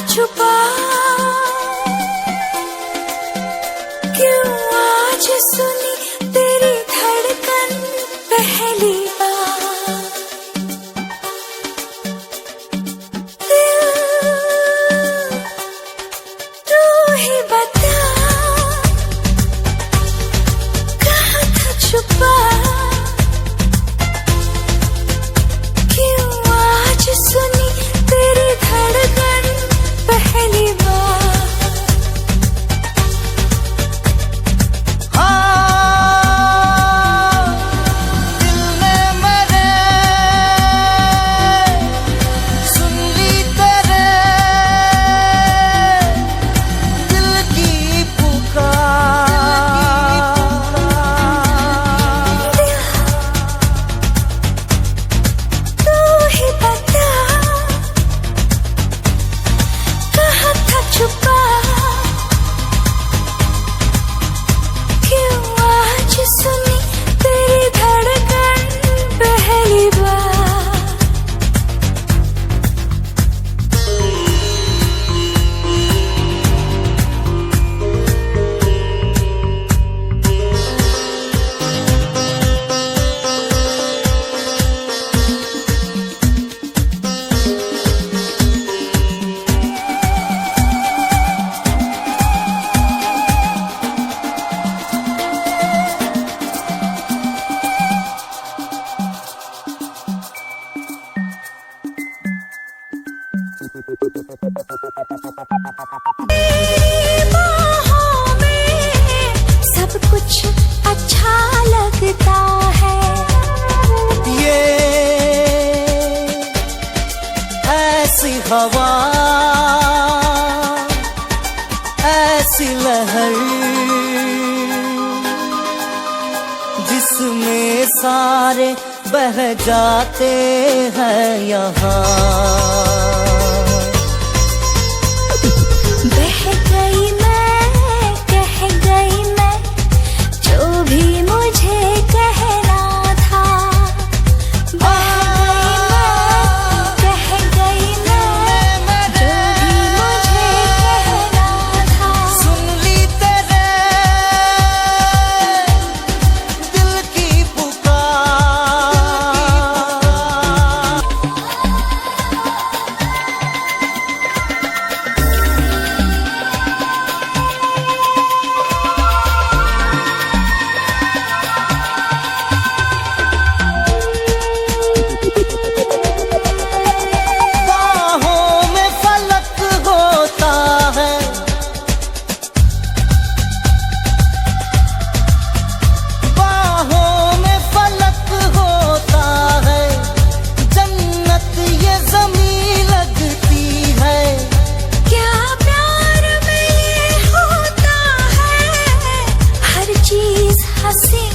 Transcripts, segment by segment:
छुपा क्यों आज सुनी तेरी धड़कन पहली बार। दिल तू ही बता कहाँ था छुपा क्यों आज सुनी तेरी धड़कन पहली बार। दिल ने मेरे सुन ली तेरे दिल की पुकार। तू ही बता कहाँ था छुपा क्यों आज सुनी तेरी धड़कन पहली बार। बाहों में सब कुछ अच्छा लगता है। ये ऐसी हवा ऐसी लहर जिसमें सारे बह जाते हैं यहाँ। बह गई मैं कह गई मैं जो भी मुझे कहना था। कह गई मैं जो भी मुझे कहना था। सुन ली तेरे दिल की पुकार। बाहों में फलक होता है बाहों में फलक होता है जन्नत ये ज़मीं लगती है। क्या प्यार में ये होता है हर चीज हंसी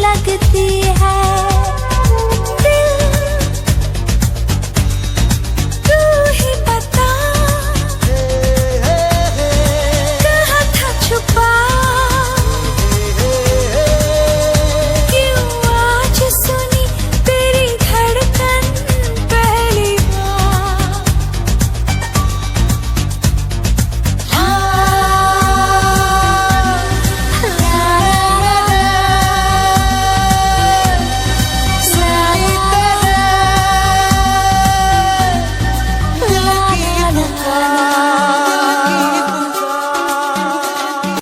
लगती है।